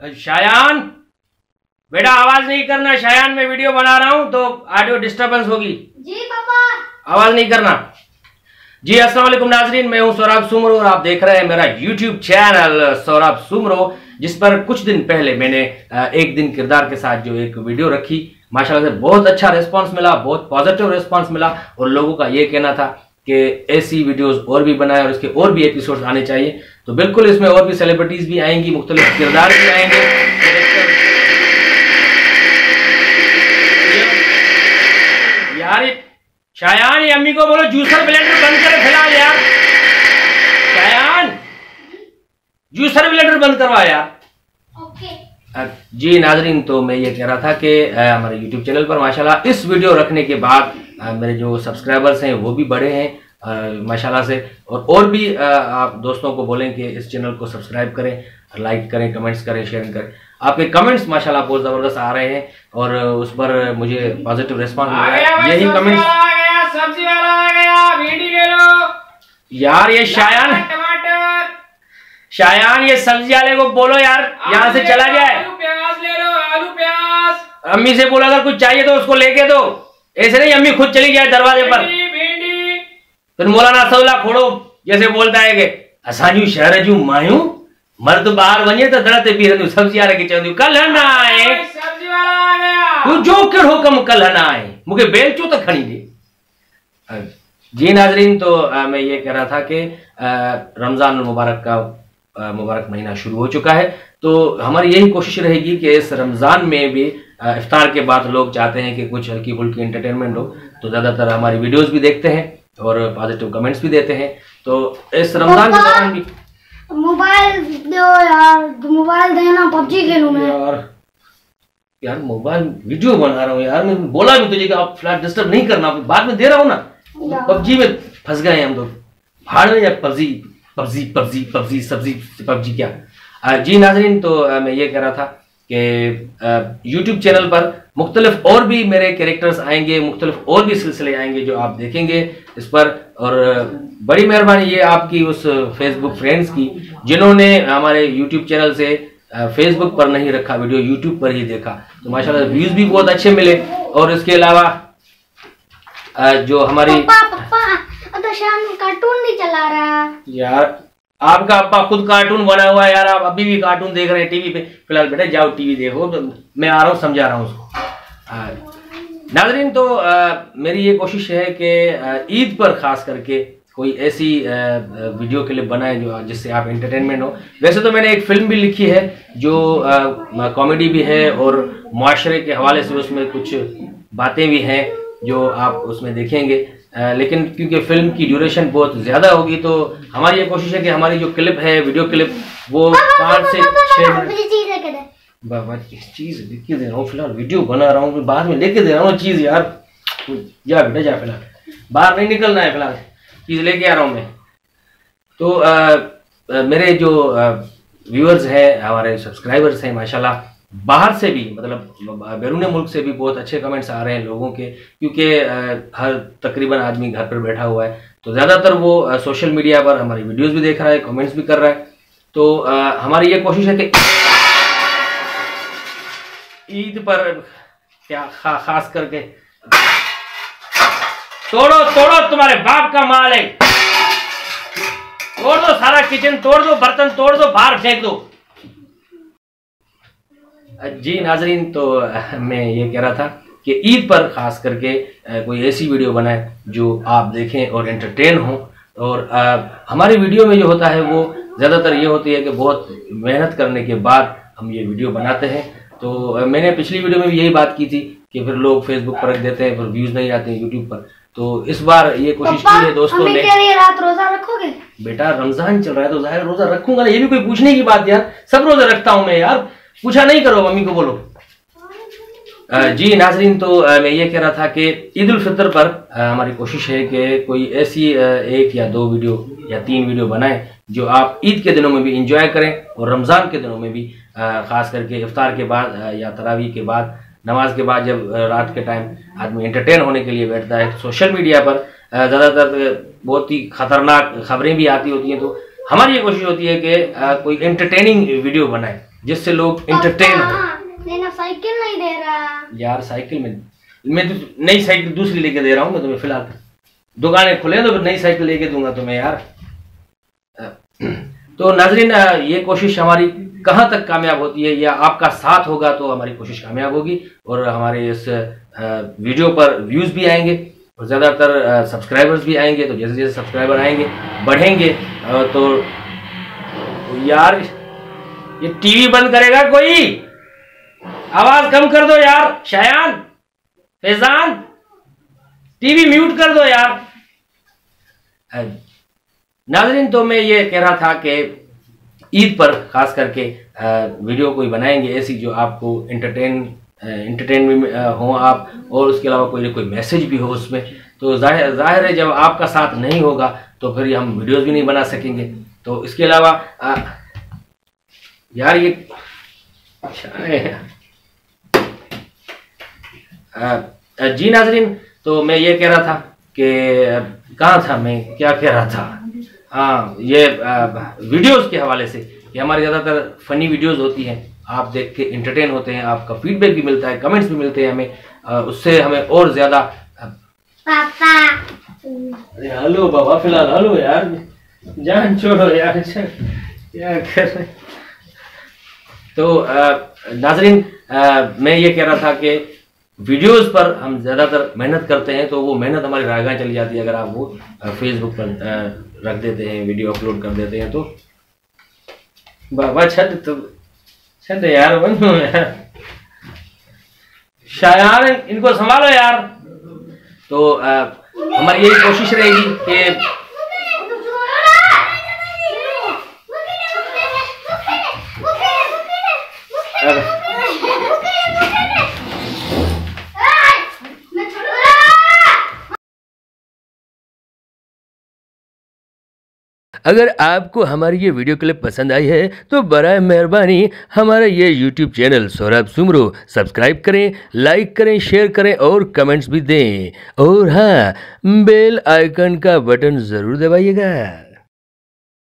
शायान बेटा आवाज नहीं करना। शायान मैं वीडियो बना रहा हूं तो ऑडियो डिस्टरबेंस होगी। जी पापा। आवाज नहीं करना। जी अस्सलाम वालेकुम नाजरीन, मैं हूं सौरभ सुमरो और आप देख रहे हैं मेरा यूट्यूब चैनल सौरभ सुमरो, जिस पर कुछ दिन पहले मैंने एक दिन किरदार के साथ जो एक वीडियो रखी, माशाल्लाह से बहुत अच्छा रिस्पांस मिला, बहुत पॉजिटिव रिस्पांस मिला और लोगों का ये कहना था कि ऐसी वीडियोस और भी बनाए और इसके और भी एपिसोड्स आने चाहिए। तो बिल्कुल इसमें और भी सेलिब्रिटीज भी आएंगी, मुख्तलिफ किरदार भी आएंगे। यार शायान, ये अम्मी को बोलो जूसर ब्लेंडर बंद करे फिलहाल यार। शायान जूसर ब्लेंडर बंद करवा यार। ओके। जी नाजरीन, तो मैं ये कह रहा था कि हमारे YouTube चैनल पर माशाल्लाह इस वीडियो रखने के बाद मेरे जो सब्सक्राइबर्स हैं वो भी बढ़े हैं माशाल्लाह से। और भी आप दोस्तों को बोलें कि इस चैनल को सब्सक्राइब करें, लाइक करें, कमेंट्स करें, शेयर करें। आपके कमेंट्स माशाल्लाह बहुत ज़बरदस्त आ रहे हैं और उस पर मुझे पॉजिटिव रिस्पॉन्स मिल रहा है। यही कमेंट्स, सब्जी वाला आ गया, भिंडी ले लो यार। ये शायान, टमाटर, शायान ये सब्जी वाले को बोलो यार यहाँ से चला जाए। आलू प्याज ले लो, आलू प्याज। अम्मी से बोला अगर कुछ चाहिए तो उसको लेके दो, ऐसे नहीं अम्मी खुद चली जाए दरवाजे पर। भिंडी। फिर मौलाना सौला खोड़ो जैसे बोलता है कि असांजू शहर जू मायूं मर्द बाहर वञे तो दर ते बीहंदियूं सब्जी वारे खे चवंदियूं कल न आए, सब्जी वाला आ गया। तू जो कहिड़ो कम कल न आए, मूंखे बेलचो तो खणी दे। जी नाजरीन, तो मैं ये कह रहा था कि रमजान मुबारक का मुबारक महीना शुरू हो चुका है, तो हमारी यही कोशिश रहेगी कि इस रमजान में भी इफ्तार के बाद लोग चाहते हैं कि कुछ हल्की फुल्की एंटरटेनमेंट हो, तो ज़्यादातर हमारी वीडियोस भी देखते हैं और पॉजिटिव कमेंट्स भी देते हैं। तो इस रमजान के दौरान भी मोबाइल दो यार, मोबाइल देना, पबजी खेलूं मैं। यार मोबाइल वीडियो बना रहा हूँ यार, मैं बोला भी तुझे कि आप फिलहाल डिस्टर्ब नहीं करना, बाद में दे रहा हूँ ना। पबजी में फंस गए हैं हम लोग, भाड़ में या पबजी पबजी पबजी पबजी सब्जी पबजी क्या। जी नाजरीन, तो मैं ये कह रहा था कि यूट्यूब चैनल पर मुख्तलिफ और भी मेरे कैरेक्टर्स आएंगे, मुख्तलिफ और भी सिलसिले आएंगे जो आप देखेंगे इस पर। और बड़ी मेहरबानी ये आपकी उस फेसबुक फ्रेंड्स की जिन्होंने हमारे यूट्यूब चैनल से फेसबुक पर नहीं रखा वीडियो, यूट्यूब पर ही देखा, तो माशाल्लाह व्यूज भी बहुत अच्छे मिले। और इसके अलावा जो हमारी पापा तो शाम कार्टून नहीं चला रहा यार, आपका अप्पा खुद कार्टून बना हुआ है यार, आप अभी भी कार्टून देख रहे हैं टीवी पे। फिलहाल बेटा जाओ टीवी देखो, तो मैं आ रहा हूँ, समझा रहा हूँ उसको। नाजरीन, तो मेरी ये कोशिश है कि ईद पर खास करके कोई ऐसी वीडियो क्लिप बनाए जो जिससे आप एंटरटेनमेंट हो। वैसे तो मैंने एक फिल्म भी लिखी है जो कॉमेडी भी है और मुआशरे के हवाले से उसमें कुछ बातें भी हैं जो आप उसमें देखेंगे, लेकिन क्योंकि फिल्म की ड्यूरेशन बहुत ज़्यादा होगी तो हमारी ये कोशिश है कि हमारी जो क्लिप है, वीडियो क्लिप, वो 5 से 6 मिनट। बाबा चीज़ लेके दे रहा हूँ, फिलहाल वीडियो बना रहा हूँ, बाद में लेके दे रहा हूँ चीज़ यार। जा बेटा जा, फिलहाल बाहर नहीं निकलना है, फिलहाल चीज़ लेके आ रहा हूँ मैं। तो मेरे जो व्यूअर्स हैं, हमारे सब्सक्राइबर्स हैं, माशाल्लाह बाहर से भी, मतलब बैरून मुल्क से भी बहुत अच्छे कमेंट्स आ रहे हैं लोगों के, क्योंकि हर तकरीबन आदमी घर पर बैठा हुआ है, तो ज़्यादातर वो सोशल मीडिया पर हमारी वीडियोस भी देख रहा है, कमेंट्स भी कर रहा है। तो हमारी ये कोशिश है कि ईद पर क्या खास करके तोड़ो तोड़ो, तुम्हारे बाप का माल है, तोड़ दो सारा किचन, तोड़ दो बर्तन, तोड़ दो, बाहर फेंक दो। जी नाजरीन, तो मैं ये कह रहा था कि ईद पर खास करके कोई ऐसी वीडियो बनाए जो आप देखें और एंटरटेन हो। और हमारी वीडियो में जो होता है वो ज़्यादातर ये होती है कि बहुत मेहनत करने के बाद हम ये वीडियो बनाते हैं। तो मैंने पिछली वीडियो में भी यही बात की थी कि फिर लोग फेसबुक पर रख देते हैं, फिर व्यूज़ नहीं आते हैं यूट्यूब पर। तो इस बार ये कोशिश की है दोस्तों ने। रात रोजा रखोगे? बेटा रमजान चल रहा है तो जाहिर रोजा रखूंगा ना, ये भी कोई पूछने की बात यार, सब रोजा रखता हूं मैं यार, पूछा नहीं करो, मम्मी को बोलो। जी नाजरीन, तो मैं ये कह रहा था कि ईद उल फितर पर हमारी कोशिश है कि कोई ऐसी 1 या 2 वीडियो या 3 वीडियो बनाएं जो आप ईद के दिनों में भी इंजॉय करें और रमज़ान के दिनों में भी, ख़ास करके इफ्तार के बाद या तरावी के बाद, नमाज के बाद, जब रात के टाइम आदमी एंटरटेन होने के लिए बैठता है। सोशल मीडिया पर ज़्यादातर बहुत ही ख़तरनाक खबरें भी आती होती हैं, तो हमारी ये कोशिश होती है कि कोई एंटरटेनिंग वीडियो बनाए जिससे लोग इंटरटेन हो। लेना साइकिल नहीं दे रहा यार साइकिल में मैं तो नई साइकिल दूसरी लेके दे रहा हूँ मैं तुम्हें फिलहाल। दुकानें खुले तो फिर नई साइकिल लेके दूंगा तुम्हें यार। तो नाजरीन ये कोशिश हमारी कहाँ तक कामयाब होती है, या आपका साथ होगा तो हमारी कोशिश कामयाब होगी और हमारे इस वीडियो पर व्यूज भी आएंगे और ज़्यादातर सब्सक्राइबर्स भी आएंगे। तो जैसे जैसे सब्सक्राइबर आएंगे बढ़ेंगे तो यार ये टीवी बंद करेगा कोई? आवाज कम कर दो यार। शायान, फैजान, टीवी म्यूट कर दो यार। नाजरीन तो मैं ये कह रहा था कि ईद पर खास करके वीडियो कोई बनाएंगे ऐसी जो आपको एंटरटेन हो आप, और उसके अलावा कोई मैसेज भी हो उसमें। तो जाहिर है जब आपका साथ नहीं होगा तो फिर हम वीडियोस भी नहीं बना सकेंगे। तो इसके अलावा यार ये जी नाजरीन तो मैं ये कह रहा था कि कहाँ था मैं, क्या कह रहा था? हाँ, ये वीडियोस के हवाले से कि हमारी ज़्यादातर फनी वीडियोस होती हैं, आप देख के इंटरटेन होते हैं, आपका फीडबैक भी मिलता है, कमेंट्स भी मिलते हैं हमें, उससे हमें और ज़्यादा। पापा हेलो बाबा, फिलहाल हेलो यार, जान छोड़ो यार, क्या कर रहे। तो नाजरीन मैं ये कह रहा था कि वीडियोस पर हम ज़्यादातर मेहनत करते हैं, तो वो मेहनत हमारी रायगां चली जाती है अगर आप वो फेसबुक पर रख देते हैं, वीडियो अपलोड कर देते हैं। तो बाबा छत यार बनो यार, शायान इनको संभालो यार। तो हमारी यही कोशिश रहेगी कि अगर आपको हमारी ये वीडियो क्लिप पसंद आई है तो बराए मेहरबानी हमारा ये YouTube channel Sohrab Soomro subscribe करें, लाइक करें, शेयर करें और कमेंट्स भी दें। और हाँ, बेल आइकन का बटन ज़रूर दबाइएगा।